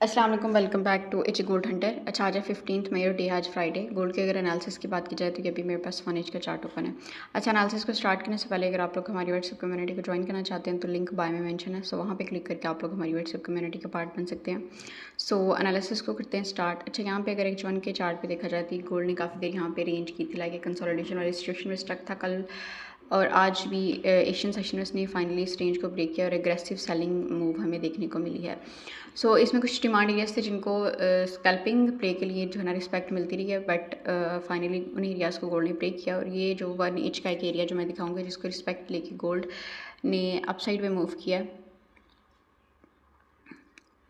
अस्सलाम वालेकुम, welcome back to H Gold Hunter. अच्छा, आज है 15 मई और डे आज फ्राइडे। गोल्ड के अगर एनालिसिस की बात की जाए तो ये भी मेरे पास 1 इंच का चार्ट ओपन है। अच्छा, एनालिसिस को स्टार्ट करने से पहले अगर आप लोग हमारी व्हाट्सएप कम्युनिटी को ज्वाइन करना चाहते हैं तो लिंक बाय में मेंशन है, सो वहाँ पे क्लिक करके आप लोग हमारी व्हाट्सएप कम्युनिटी का पार्ट बन सकते हैं। सो एनालिसिस को करते हैं स्टार्ट। अच्छा, यहाँ पे अगर एक H1 के चार्ट पे देखा जाए तो गोल्ड ने काफ़ी देर यहाँ पे रेंज की थी, लाइक कंसोलिडेशन वाली सिचुएशन में स्टक था कल और आज भी एशियन सेशन में उसने फाइनली इस रेंज को ब्रेक किया और एग्रेसिव सेलिंग मूव हमें देखने को मिली है। सो इसमें कुछ डिमांड एरियाज थे जिनको स्कैल्पिंग प्ले के लिए जो है ना रिस्पेक्ट मिलती रही है, बट फाइनली उन एरियाज़ को गोल्ड ने ब्रेक किया और ये जो 1 इंच का एक एरिया जो मैं दिखाऊंगा जिसको रिस्पेक्ट लेके गोल्ड ने अपसाइड में मूव किया।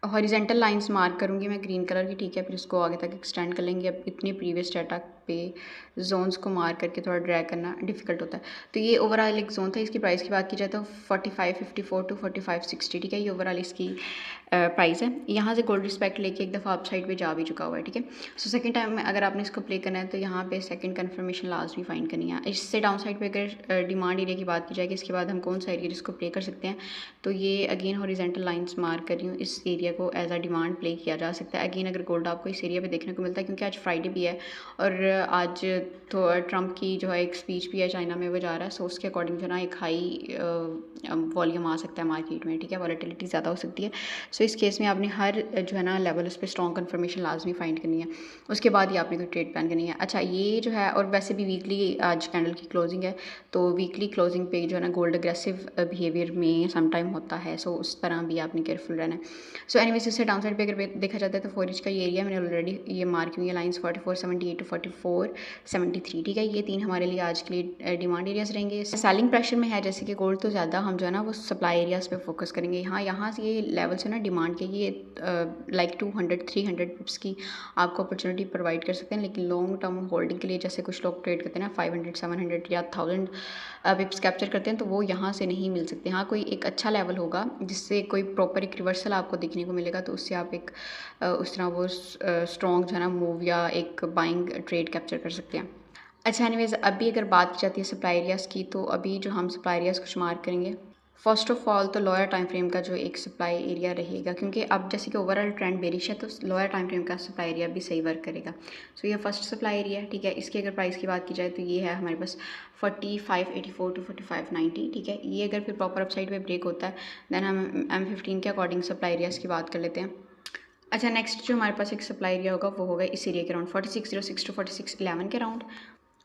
हॉरिजेंटल लाइंस मार्क करूँगी मैं ग्रीन कलर की, ठीक है, फिर उसको आगे तक एक्सटेंड कर लेंगे। अब इतने प्रीवियस डाटा पे जोन्स को मार्क करके थोड़ा ड्रैग करना डिफिकल्ट होता है। तो ये ओवरऑल एक जोन था। इसकी प्राइस की बात की जाए तो 4554 टू 4560, ठीक है, ये ओवरऑल इसकी प्राइस है। यहाँ से गोल्ड रिस्पेक्ट लेके एक दफ़ा अपसाइड पे जा भी चुका हुआ है, ठीक है। सो सेकंड टाइम में अगर आपने इसको प्ले करना है तो यहाँ पे सेकंड कंफर्मेशन लास्ट भी फाइंड करनी है। इससे डाउन साइड पे अगर डिमांड एरिया की बात की जाएगी इसके बाद हम कौन सा एरिया जिसको प्ले कर सकते हैं, तो ये अगेन हॉरिजेंटल लाइंस मार्क कर रही हूँ, इस एरिया को एज अ डिमांड प्ले किया जा सकता है। अगेन अगर गोल्ड आपको इस एरिया पे देखने को मिलता है क्योंकि आज फ्राइडे भी है और आज तो ट्रम्प की जो है एक स्पीच भी है चाइना में, वो जा रहा है, सो उसके अकॉर्डिंग जो है ना एक हाई वॉल्यूम आ सकता है मार्केट में, ठीक है, वॉलेटिलिटी ज़्यादा हो सकती है। सो इस केस में आपने हर जो है ना लेवल उस पर स्ट्रॉन्ग कन्फर्मेशन लाजमी फाइंड करनी है, उसके बाद ही आपने कोई ट्रेड प्लान करनी है। अच्छा, ये जो है और वैसे भी वीकली आज कैंडल की क्लोजिंग है, तो वीकली क्लोजिंग पे जो है ना गोल्ड अग्रेसिव बिहेवियर में समटाइम होता है, सो उस तरह भी आपने केयरफुल रहना है। सो एनीवेज इससे डाउन साइड पे अगर देखा जाता है तो 4 इंच का ये एरिया मैंने ऑलरेडी ये मार्क हुई है लाइन्स 4478 टू 4473, ठीक है, ये तीन हमारे लिए आज के लिए डिमांड एरियाज रहेंगे। सेलिंग प्रेशर में है जैसे कि गोल्ड, तो ज़्यादा हम जो है ना वो सप्लाई एरियाज़ पे फोकस करेंगे। यहाँ से ये लेवल्स है ना डिमांड के, ये लाइक 200-300 पिप्स की आपको अपॉर्चुनिटी प्रोवाइड कर सकते हैं, लेकिन लॉन्ग टर्म होल्डिंग के लिए जैसे कुछ लोग ट्रेड करते हैं ना 500-700 या 1000 पिप्स कैप्चर करते हैं, तो वो यहाँ से नहीं मिल सकते। हाँ, कोई एक अच्छा लेवल होगा जिससे कोई प्रॉपर एक रिवर्सल आपको देखने को मिलेगा, तो उससे आप एक उस तरह वो स्ट्रॉन्ग जो है ना मूव या एक बाइंग ट्रेड कैप्चर कर सकते हैं। अच्छा, एनीवेज अभी अगर बात की जाती है सप्लाई एरियाज़ की, तो अभी जो हम सप्लाई एरियाज़ कुछ मार्क करेंगे, फर्स्ट ऑफ ऑल तो लोअर टाइम फ्रेम का जो एक सप्लाई एरिया रहेगा, क्योंकि अब जैसे कि ओवरऑल ट्रेंड बेरिश है तो लोअर टाइम फ्रेम का सप्लाई एरिया भी सही वर्क करेगा। सो ये फर्स्ट सप्लाई एरिया है, ठीक है। इसकी अगर प्राइस की बात की जाए तो ये है हमारे पास 4584 टू 4590, ठीक है। ये अगर फिर प्रॉपर अपसाइड पे ब्रेक होता है देन हम M15 के अकॉर्डिंग सप्लाई एरियाज़ की बात कर लेते हैं। अच्छा, नेक्स्ट जो हमारे पास एक सप्लाई एरिया होगा वो होगा इस एरिया के अराउंड 4606 टू 4611 के अराउंड,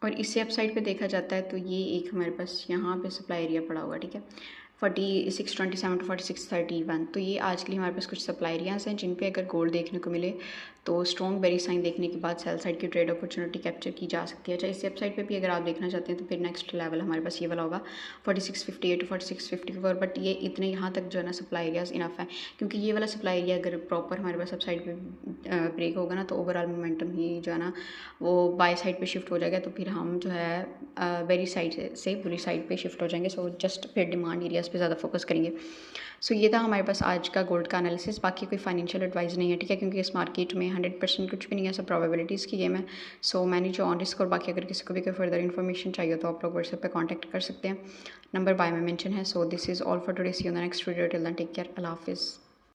और इससे अपसाइड पे देखा जाता है तो ये एक हमारे पास यहाँ पे सप्लाई एरिया पड़ा हुआ, ठीक है, 4627 टू 4631। तो ये आज के लिए हमारे पास कुछ सप्लाई एरियाज हैं जिन पे अगर गोल्ड देखने को मिले तो स्ट्रॉन्ग बेरी साइन देखने के बाद सेल साइड की ट्रेड अपॉर्चुनिटी कैप्चर की जा सकती है। अच्छा, इससे अपसाइड पे भी अगर आप देखना चाहते हैं तो फिर नेक्स्ट लेवल हमारे पास ये वाला होगा 4658 टू 4654, बट ये इतने यहाँ तक जो है ना सप्लाई एरियाज इनफ है, क्योंकि ये वाला सप्लाई एरिया अगर प्रॉपर हमारे पास अपसाइड पे ब्रेक होगा ना तो ओवरऑल मोमेंटम ही जो है ना वो बाय साइड पे शिफ्ट हो जाएगा, तो फिर हम जो है बेरी साइड से बुरी साइड पे शिफ्ट हो जाएंगे। सो जस्ट फिर डिमांड एरियाज पे ज़्यादा फोकस करेंगे। सो ये था हमारे पास आज का गोल्ड का एनालिसिस। बाकी कोई फाइनेंशियल एडवाइस नहीं है, ठीक है, क्योंकि इस मार्केट में 100% कुछ भी नहीं है, सब प्रोबेबिलिटीज़ की गेम है। सो मैंने जो ऑन रिस्क और बाकी अगर किसी को भी कोई फर्दर इन्फॉर्मेशन चाहिए तो आप लोग व्हाट्सएप पे कांटेक्ट कर सकते हैं, नंबर बाय में मेंशन है। So this is all for today, see you in the next video, till then take care, अल्लाह हाफिज़।